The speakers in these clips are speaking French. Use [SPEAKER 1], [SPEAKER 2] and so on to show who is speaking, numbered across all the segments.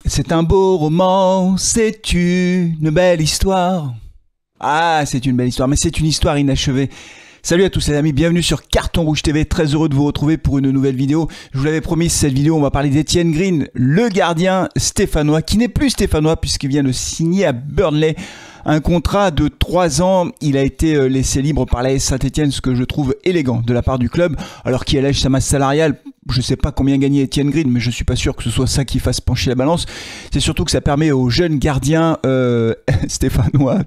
[SPEAKER 1] C'est un beau roman, c'est une belle histoire. Ah, c'est une belle histoire, mais c'est une histoire inachevée. Salut à tous les amis, bienvenue sur Carton Rouge TV, très heureux de vous retrouver pour une nouvelle vidéo. Je vous l'avais promis, cette vidéo, on va parler d'Étienne Green, le gardien stéphanois, qui n'est plus stéphanois puisqu'il vient de signer à Burnley un contrat de 3 ans. Il a été laissé libre par l'AS Saint-Etienne, ce que je trouve élégant de la part du club, alors qu'il allège sa masse salariale. Je ne sais pas combien gagnait Étienne Green, mais je suis pas sûr que ce soit ça qui fasse pencher la balance. C'est surtout que ça permet aux jeunes gardiens stéphanois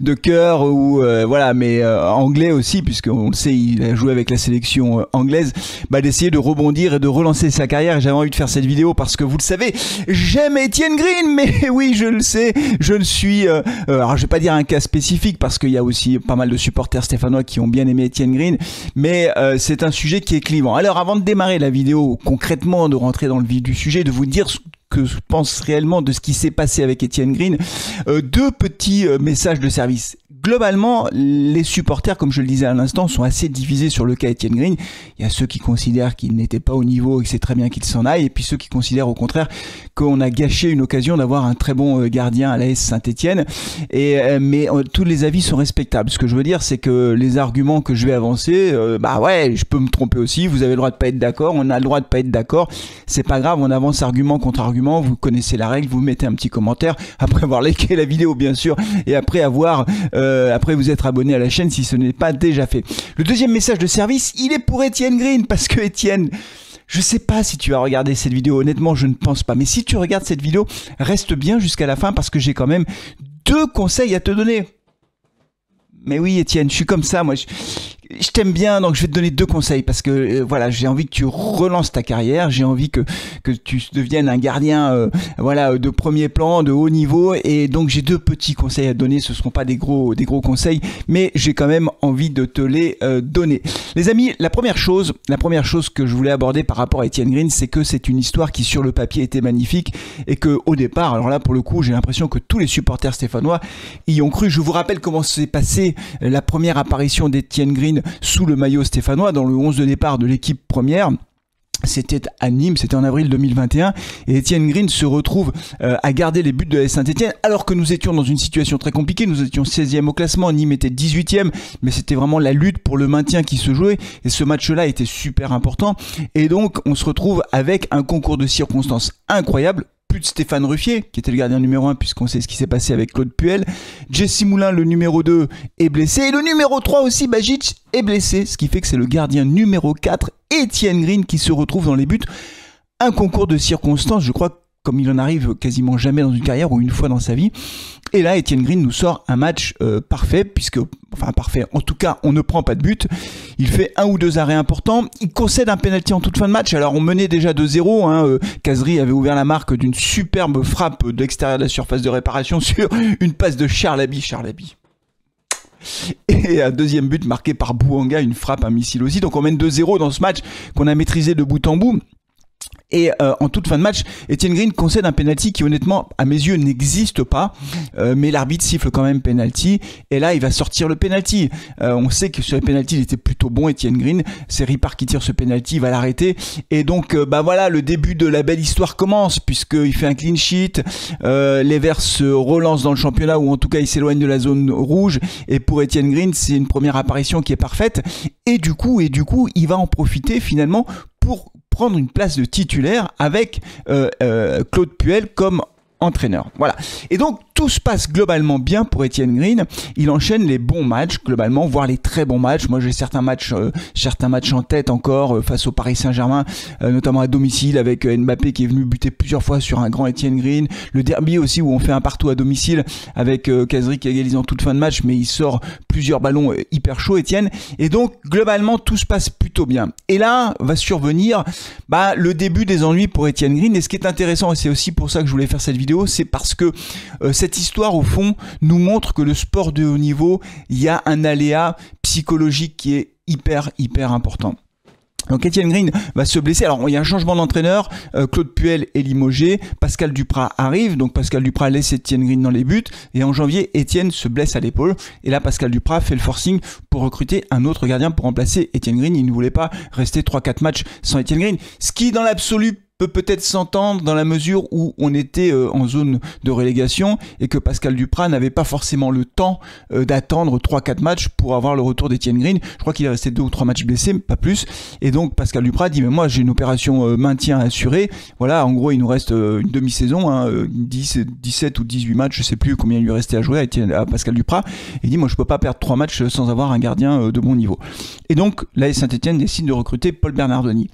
[SPEAKER 1] de cœur ou voilà, mais anglais aussi, puisqu'on le sait, il a joué avec la sélection anglaise, d'essayer de rebondir et de relancer sa carrière. Et j'avais envie de faire cette vidéo parce que vous le savez, j'aime Étienne Green, mais oui, je le sais, je ne suis alors je vais pas dire un cas spécifique parce qu'il y a aussi pas mal de supporters stéphanois qui ont bien aimé Étienne Green, mais c'est un sujet qui est clivant. Alors avant de démarrer la vidéo concrètement, de rentrer dans le vif du sujet, de vous dire ce que je pense réellement de ce qui s'est passé avec Étienne Green, deux petits messages de service. Globalement, les supporters, comme je le disais à l'instant, sont assez divisés sur le cas Étienne Green. Il y a ceux qui considèrent qu'il n'était pas au niveau et que c'est très bien qu'il s'en aille, et puis ceux qui considèrent au contraire qu'on a gâché une occasion d'avoir un très bon gardien à l'AS Saint-Etienne. Mais tous les avis sont respectables. Ce que je veux dire, c'est que les arguments que je vais avancer, ouais, je peux me tromper aussi. Vous avez le droit de pas être d'accord, on a le droit de pas être d'accord. C'est pas grave, on avance argument contre argument. Vous connaissez la règle, vous mettez un petit commentaire après avoir liké la vidéo, bien sûr, et après avoir après vous être abonné à la chaîne si ce n'est pas déjà fait. Le deuxième message de service, il est pour Étienne Green, parce que Étienne, je sais pas si tu as regardé cette vidéo, honnêtement je ne pense pas, mais si tu regardes cette vidéo, reste bien jusqu'à la fin parce que j'ai quand même 2 conseils à te donner. Mais oui Étienne, je suis comme ça, moi je t'aime bien, donc je vais te donner 2 conseils parce que voilà, j'ai envie que tu relances ta carrière, j'ai envie que tu deviennes un gardien voilà, de premier plan, de haut niveau, et donc j'ai 2 petits conseils à te donner. Ce seront pas des gros conseils, mais j'ai quand même envie de te les donner. Les amis, la première chose que je voulais aborder par rapport à Étienne Green, c'est que c'est une histoire qui sur le papier était magnifique et que au départ, alors là pour le coup, j'ai l'impression que tous les supporters stéphanois y ont cru. Je vous rappelle comment s'est passé la première apparition d'Étienne Green sous le maillot stéphanois dans le 11 de départ de l'équipe première. C'était à Nîmes, c'était en avril 2021, et Étienne Green se retrouve à garder les buts de la Saint-Etienne alors que nous étions dans une situation très compliquée. Nous étions 16e au classement, Nîmes était 18e, mais c'était vraiment la lutte pour le maintien qui se jouait, et ce match-là était super important, et donc on se retrouve avec un concours de circonstances incroyable. Plus de Stéphane Ruffier, qui était le gardien numéro 1, puisqu'on sait ce qui s'est passé avec Claude Puel. Jesse Moulin, le numéro 2, est blessé. Et le numéro 3 aussi, Bajic, est blessé. Ce qui fait que c'est le gardien numéro 4, Étienne Green, qui se retrouve dans les buts. Un concours de circonstances, je crois, comme il en arrive quasiment jamais dans une carrière, ou une fois dans sa vie. Et là, Étienne Green nous sort un match parfait, parfait, en tout cas, on ne prend pas de but. Il fait 1 ou 2 arrêts importants. Il concède un penalty en toute fin de match. Alors, on menait déjà 2-0. Kazri avait ouvert la marque d'une superbe frappe de l'extérieur de la surface de réparation sur une passe de Charlaby. Et un deuxième but marqué par Bouanga, une frappe, un missile aussi. Donc, on mène 2-0 dans ce match qu'on a maîtrisé de bout en bout. Et en toute fin de match, Étienne Green concède un penalty qui honnêtement, à mes yeux, n'existe pas. Mais l'arbitre siffle quand même penalty. Et là, il va sortir le penalty. On sait que sur les penalty, il était plutôt bon, Étienne Green. C'est Ripard qui tire ce penalty, il va l'arrêter. Et donc, voilà, le début de la belle histoire commence, puisqu'il fait un clean sheet. Les Verts se relancent dans le championnat, ou en tout cas, ils s'éloignent de la zone rouge. Et pour Étienne Green, c'est une première apparition qui est parfaite. Et du coup, il va en profiter finalement pour prendre une place de titulaire avec Claude Puel comme entraîneur. Voilà. Et donc, tout se passe globalement bien pour Étienne Green. Il enchaîne les bons matchs, globalement, voire les très bons matchs. Moi, j'ai certains matchs en tête encore face au Paris Saint-Germain, notamment à domicile avec Mbappé qui est venu buter plusieurs fois sur un grand Étienne Green. Le derby aussi où on fait un partout à domicile avec Kazri qui égalise en toute fin de match, mais il sort plusieurs ballons hyper chauds, Étienne. Et donc, globalement, tout se passe plutôt bien. Et là, va survenir le début des ennuis pour Étienne Green. Et ce qui est intéressant, et c'est aussi pour ça que je voulais faire cette vidéo, c'est parce que cette histoire, au fond, nous montre que le sport de haut niveau, il y a un aléa psychologique qui est hyper important. Donc Étienne Green va se blesser. Alors il y a un changement d'entraîneur, Claude Puel est limogé, Pascal Duprat arrive, donc Pascal Duprat laisse Étienne Green dans les buts, et en janvier Étienne se blesse à l'épaule, et là Pascal Duprat fait le forcing pour recruter un autre gardien pour remplacer Étienne Green. Il ne voulait pas rester 3-4 matchs sans Étienne Green, ce qui dans l'absolu peut peut-être s'entendre dans la mesure où on était en zone de relégation et que Pascal Duprat n'avait pas forcément le temps d'attendre 3-4 matchs pour avoir le retour d'Étienne Green. Je crois qu'il est resté 2 ou 3 matchs blessés, pas plus. Et donc Pascal Duprat dit mais moi j'ai une opération maintien assuré. Voilà, en gros il nous reste une demi-saison, 17 ou 18 matchs, je sais plus combien il lui restait à jouer à Pascal Duprat. Il dit moi je peux pas perdre 3 matchs sans avoir un gardien de bon niveau. Et donc l'AS Saint-Étienne décide de recruter Paul Bernardoni.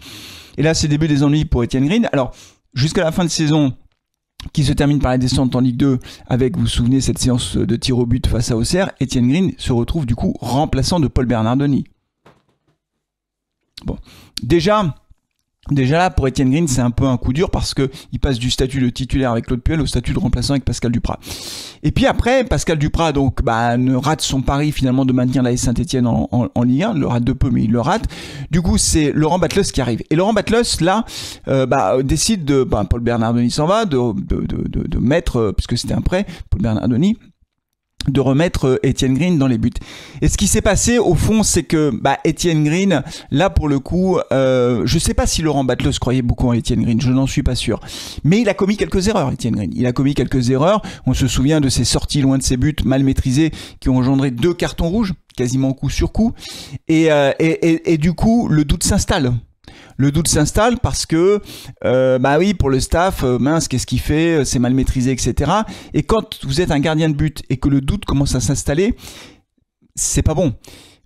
[SPEAKER 1] Et là, c'est le début des ennuis pour Étienne Green. Alors, jusqu'à la fin de saison, qui se termine par la descente en Ligue 2, avec, vous vous souvenez, cette séance de tir au but face à Auxerre, Étienne Green se retrouve du coup remplaçant de Paul Bernardoni. Bon, déjà là, pour Étienne Green, c'est un peu un coup dur parce qu'il passe du statut de titulaire avec Claude Puel au statut de remplaçant avec Pascal Duprat. Et puis après, Pascal Duprat donc, ne rate son pari finalement de maintenir l'AS Saint-Étienne en Ligue 1. Il le rate de peu, mais il le rate. Du coup, c'est Laurent Batlos qui arrive. Et Laurent Batlos, là, décide de... Paul Bernardoni s'en va, de mettre, puisque c'était un prêt, Paul Bernardoni, de remettre Étienne Green dans les buts. Et ce qui s'est passé au fond, c'est que Étienne Green, là pour le coup, je sais pas si Laurent Batlos croyait beaucoup en Étienne Green, je n'en suis pas sûr. Mais il a commis quelques erreurs, Étienne Green. Il a commis quelques erreurs. On se souvient de ses sorties loin de ses buts, mal maîtrisées, qui ont engendré 2 cartons rouges, quasiment coup sur coup. Et du coup, le doute s'installe. Le doute s'installe parce que, oui, pour le staff, mince, qu'est-ce qu'il fait? C'est mal maîtrisé, etc. Et quand vous êtes un gardien de but et que le doute commence à s'installer, c'est pas bon.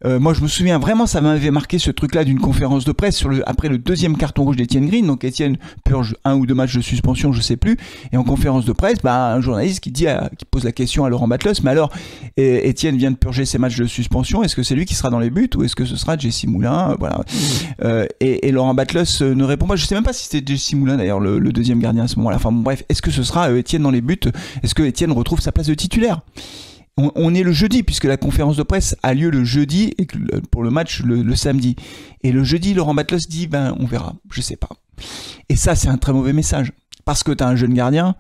[SPEAKER 1] Moi, je me souviens vraiment, ça m'avait marqué ce truc-là d'une conférence de presse après le 2e carton rouge d'Étienne Green. Donc, Étienne purge 1 ou 2 matchs de suspension, je sais plus. Et en conférence de presse, un journaliste qui pose la question à Laurent Batlos, mais alors, Étienne vient de purger ses matchs de suspension. Est-ce que c'est lui qui sera dans les buts ou est-ce que ce sera Jesse Moulin? Voilà. Et Laurent Batlos ne répond pas. Je sais même pas si c'était Jesse Moulin d'ailleurs, le 2e gardien à ce moment-là. Enfin, bon, bref, est-ce que ce sera Étienne dans les buts? Est-ce que Étienne retrouve sa place de titulaire? On est le jeudi, puisque la conférence de presse a lieu le jeudi et pour le match le samedi. Et le jeudi, Laurent Batlos dit on verra, je sais pas. Et ça, c'est un très mauvais message. Parce que tu as un jeune gardien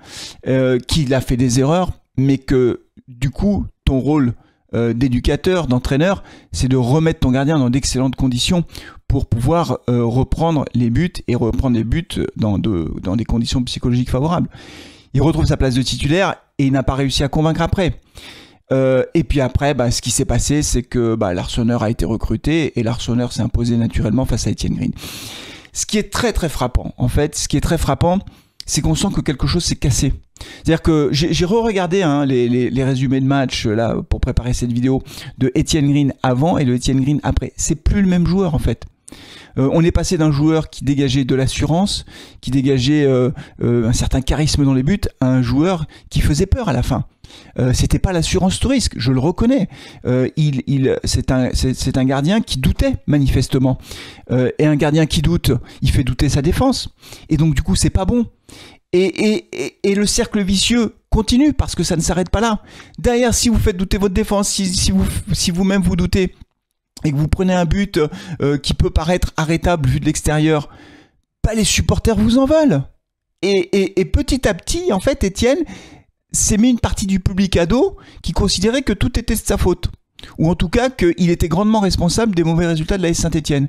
[SPEAKER 1] qui a fait des erreurs, mais que du coup, ton rôle d'éducateur, d'entraîneur, c'est de remettre ton gardien dans d'excellentes conditions pour pouvoir reprendre les buts et reprendre les buts dans des conditions psychologiques favorables. Il retrouve sa place de titulaire et il n'a pas réussi à convaincre après. Et puis après, ce qui s'est passé, c'est que l'Arseneur a été recruté et l'Arseneur s'est imposé naturellement face à Étienne Green. Ce qui est très très frappant, en fait, c'est qu'on sent que quelque chose s'est cassé. C'est-à-dire que j'ai re-regardé les résumés de match là pour préparer cette vidéo de Étienne Green avant et de Étienne Green après. C'est plus le même joueur en fait. On est passé d'un joueur qui dégageait de l'assurance, qui dégageait un certain charisme dans les buts, à un joueur qui faisait peur à la fin. C'était pas l'assurance tout risque, je le reconnais. C'est un gardien qui doutait manifestement. Et un gardien qui doute, il fait douter sa défense. Et donc du coup, c'est pas bon. Et le cercle vicieux continue parce que ça ne s'arrête pas là. Derrière, si vous faites douter votre défense, si vous-même vous doutez et que vous prenez un but qui peut paraître arrêtable vu de l'extérieur, les supporters vous en veulent. Et petit à petit, en fait, Étienne s'est mis une partie du public à dos qui considérait que tout était de sa faute. Ou en tout cas qu'il était grandement responsable des mauvais résultats de l'AS Saint-Étienne.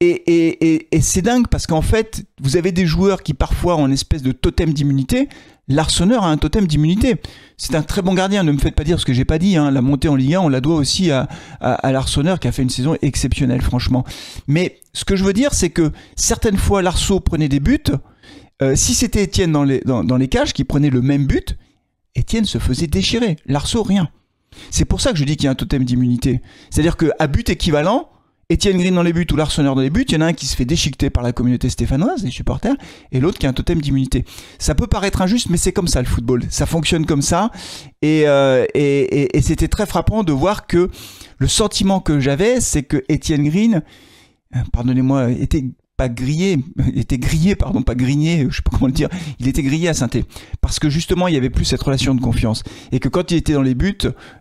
[SPEAKER 1] Et c'est dingue parce qu'en fait, vous avez des joueurs qui parfois ont une espèce de totem d'immunité. L'Arseneur a un totem d'immunité. C'est un très bon gardien, ne me faites pas dire ce que j'ai pas dit. La montée en Ligue 1, on la doit aussi à l'Arseneur qui a fait une saison exceptionnelle, franchement. Mais ce que je veux dire, c'est que certaines fois, l'Arceau prenait des buts. Si c'était Étienne dans les cages qui prenait le même but, Étienne se faisait déchirer. L'Arceau, rien. C'est pour ça que je dis qu'il y a un totem d'immunité. C'est-à-dire qu'à but équivalent, Étienne Green dans les buts ou l'Arseneur dans les buts, il y en a un qui se fait déchiqueter par la communauté stéphanoise, les supporters, et l'autre qui a un totem d'immunité. Ça peut paraître injuste, mais c'est comme ça le football. Ça fonctionne comme ça. Et c'était très frappant de voir que le sentiment que j'avais, c'est que Étienne Green, pardonnez-moi, était grillé, pas grigné, je sais pas comment le dire, il était grillé à Saint-Étienne. Parce que justement, il y avait plus cette relation de confiance. Et que quand il était dans les buts,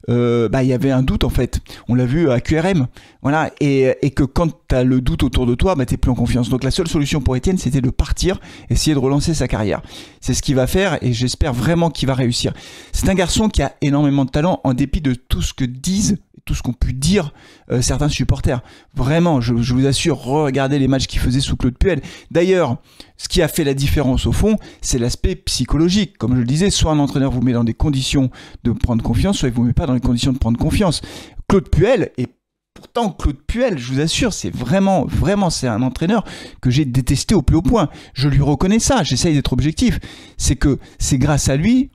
[SPEAKER 1] il y avait un doute en fait. On l'a vu à QRM. Voilà. Et que quand tu as le doute autour de toi, t'es plus en confiance. Donc la seule solution pour Étienne, c'était de partir, essayer de relancer sa carrière. C'est ce qu'il va faire et j'espère vraiment qu'il va réussir. C'est un garçon qui a énormément de talent en dépit de tout ce que disent tout ce qu'ont pu dire certains supporters. Vraiment, je vous assure, regardez les matchs qu'il faisait sous Claude Puel. D'ailleurs, ce qui a fait la différence au fond, c'est l'aspect psychologique. Comme je le disais, soit un entraîneur vous met dans des conditions de prendre confiance, soit il vous met pas dans les conditions de prendre confiance. Claude Puel, et pourtant Claude Puel, je vous assure, c'est vraiment, c'est un entraîneur que j'ai détesté au plus haut point. Je lui reconnais ça, j'essaye d'être objectif. C'est que c'est grâce à lui,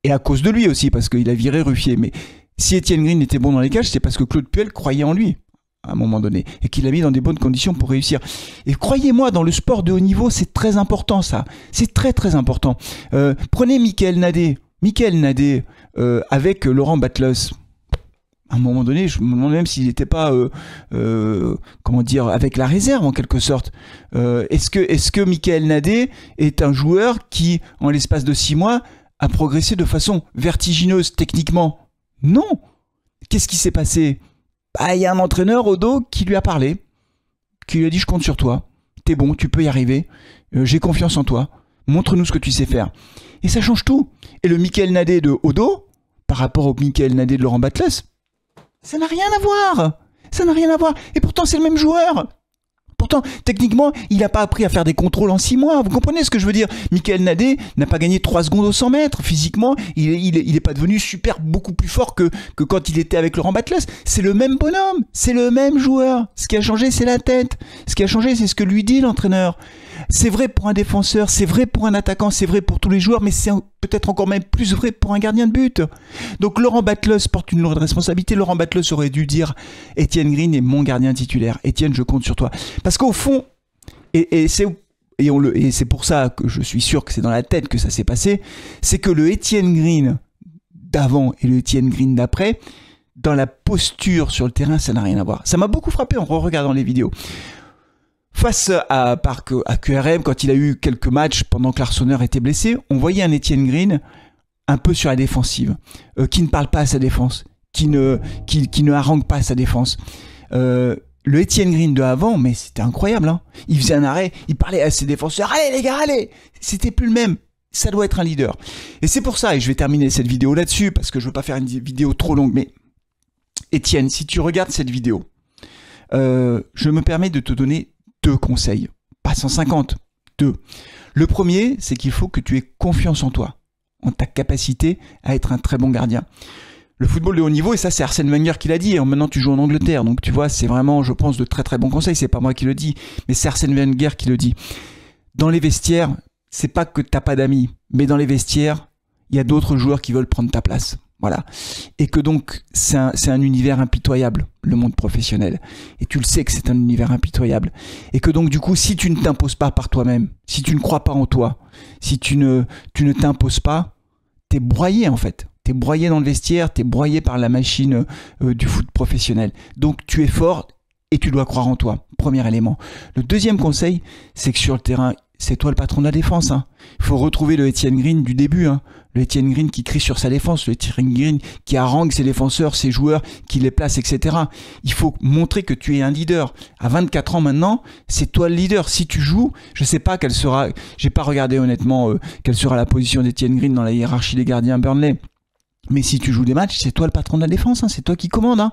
[SPEAKER 1] et à cause de lui aussi, parce qu'il a viré Ruffier, mais si Étienne Green était bon dans les cages, c'est parce que Claude Puel croyait en lui à un moment donné et qu'il l'a mis dans des bonnes conditions pour réussir. Et croyez-moi, dans le sport de haut niveau, c'est très important ça. C'est très très important. Prenez Michael Nadé. Michael Nadé avec Laurent Batlos. À un moment donné, je me demande même s'il n'était pas, comment dire, avec la réserve en quelque sorte. Est-ce que Michael Nadé est un joueur qui, en l'espace de 6 mois, a progressé de façon vertigineuse techniquement? Non. Qu'est-ce qui s'est passé? Il y a un entraîneur au dos qui lui a parlé, qui lui a dit je compte sur toi, t'es bon, tu peux y arriver, j'ai confiance en toi, montre-nous ce que tu sais faire. Et ça change tout. Et le Michael Nadé de Odo, par rapport au Michael Nadé de Laurent Batlos, ça n'a rien à voir. Ça n'a rien à voir. Et pourtant c'est le même joueur. Pourtant, techniquement, il n'a pas appris à faire des contrôles en 6 mois. Vous comprenez ce que je veux dire? Michael Nadé n'a pas gagné 3 secondes au 100 mètres. Physiquement, il est pas devenu beaucoup plus fort que quand il était avec Laurent Batlos. C'est le même bonhomme. C'est le même joueur. Ce qui a changé, c'est la tête. Ce qui a changé, c'est ce que lui dit l'entraîneur. C'est vrai pour un défenseur, c'est vrai pour un attaquant, c'est vrai pour tous les joueurs, mais c'est peut-être encore même plus vrai pour un gardien de but. Donc Laurent Batlos porte une lourde responsabilité. Laurent Batlos aurait dû dire « Étienne Green est mon gardien titulaire. Étienne, je compte sur toi. » Parce qu'au fond, et c'est pour ça que je suis sûr que c'est dans la tête que ça s'est passé, c'est que le Étienne Green d'avant et le Étienne Green d'après, dans la posture sur le terrain, ça n'a rien à voir. Ça m'a beaucoup frappé en regardant les vidéos. Face à QRM, quand il a eu quelques matchs pendant que l'Arseneur était blessé, on voyait un Étienne Green un peu sur la défensive, qui ne parle pas à sa défense, qui ne harangue pas à sa défense. Le Étienne Green de avant, mais c'était incroyable, hein. Il faisait un arrêt, il parlait à ses défenseurs, allez les gars, allez. C'était plus le même. Ça doit être un leader. Et c'est pour ça, et je vais terminer cette vidéo là-dessus, parce que je veux pas faire une vidéo trop longue, mais Étienne, si tu regardes cette vidéo, je me permets de te donner 2 conseils, pas 150, 2. Le premier, c'est qu'il faut que tu aies confiance en toi, en ta capacité à être un très bon gardien. Le football de haut niveau, et ça c'est Arsène Wenger qui l'a dit, et maintenant tu joues en Angleterre, donc tu vois, c'est vraiment, je pense, de très très bons conseils, c'est pas moi qui le dis, mais c'est Arsène Wenger qui le dit. Dans les vestiaires, c'est pas que t'as pas d'amis, mais dans les vestiaires, il y a d'autres joueurs qui veulent prendre ta place. Voilà. Et que donc, c'est un univers impitoyable, le monde professionnel. Et tu le sais que c'est un univers impitoyable. Et que donc, du coup, si tu ne t'imposes pas par toi-même, si tu ne crois pas en toi, si tu ne t'imposes pas, t'es broyé en fait. T'es broyé dans le vestiaire, t'es broyé par la machine du foot professionnel. Donc, tu es fort et tu dois croire en toi. Premier élément. Le deuxième conseil, c'est que sur le terrain, c'est toi le patron de la défense. Hein. Il faut retrouver le Étienne Green du début. Hein. Le Étienne Green qui crie sur sa défense, le Étienne Green qui harangue ses défenseurs, ses joueurs, qui les place, etc. Il faut montrer que tu es un leader. À 24 ans maintenant, c'est toi le leader. Si tu joues, je ne sais pas quelle sera, j'ai pas regardé honnêtement quelle sera la position d'Étienne Green dans la hiérarchie des gardiens à Burnley. Mais si tu joues des matchs, c'est toi le patron de la défense. Hein. C'est toi qui commandes. Hein.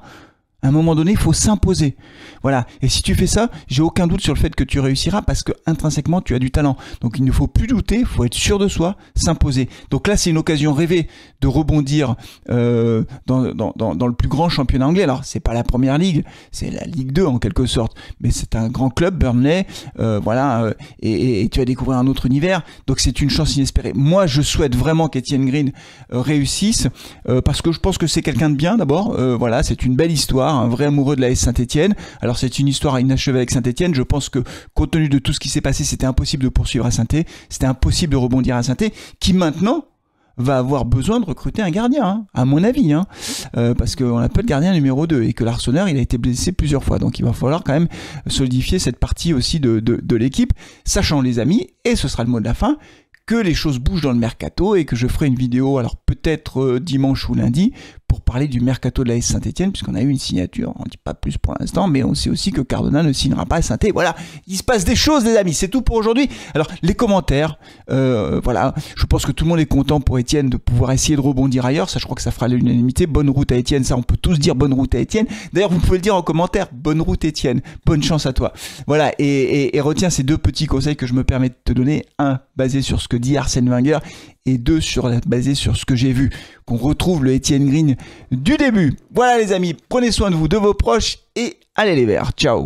[SPEAKER 1] À un moment donné, il faut s'imposer. Voilà. Et si tu fais ça, j'ai aucun doute sur le fait que tu réussiras parce que intrinsèquement, tu as du talent. Donc, il ne faut plus douter, il faut être sûr de soi, s'imposer. Donc là, c'est une occasion rêvée de rebondir dans le plus grand championnat anglais. Alors, c'est pas la première ligue, c'est la Ligue 2 en quelque sorte. Mais c'est un grand club, Burnley. Voilà. Et tu vas découvrir un autre univers. Donc, c'est une chance inespérée. Moi, je souhaite vraiment qu'Étienne Green réussisse parce que je pense que c'est quelqu'un de bien d'abord. Voilà, c'est une belle histoire. Un vrai amoureux de l'AS Saint-Etienne. Alors c'est une histoire inachevée avec Saint-Etienne. Je pense que compte tenu de tout ce qui s'est passé, c'était impossible de poursuivre à Saint-Etienne. C'était impossible de rebondir à Saint-Etienne, qui maintenant va avoir besoin de recruter un gardien, hein, à mon avis, hein, parce qu'on appelle gardien numéro 2 et que l'Arseneur, il a été blessé plusieurs fois. Donc il va falloir quand même solidifier cette partie aussi de l'équipe, sachant les amis, et ce sera le mot de la fin, que les choses bougent dans le mercato et que je ferai une vidéo, alors peut-être dimanche ou lundi, pour parler du mercato de l'AS Saint-Etienne, puisqu'on a eu une signature, on ne dit pas plus pour l'instant, mais on sait aussi que Cardona ne signera pas à Saint-Etienne. Voilà, il se passe des choses les amis, c'est tout pour aujourd'hui. Alors les commentaires, voilà, je pense que tout le monde est content pour Etienne de pouvoir essayer de rebondir ailleurs, ça je crois que ça fera l'unanimité, bonne route à Etienne, ça on peut tous dire bonne route à Etienne. D'ailleurs vous pouvez le dire en commentaire, bonne route Etienne, bonne chance à toi. Voilà, et retiens ces deux petits conseils que je me permets de te donner, un basé sur ce que dit Arsène Wenger, et deux basé sur ce que j'ai vu, qu'on retrouve le Etienne Green du début. Voilà les amis, prenez soin de vous, de vos proches et allez les Verts, ciao.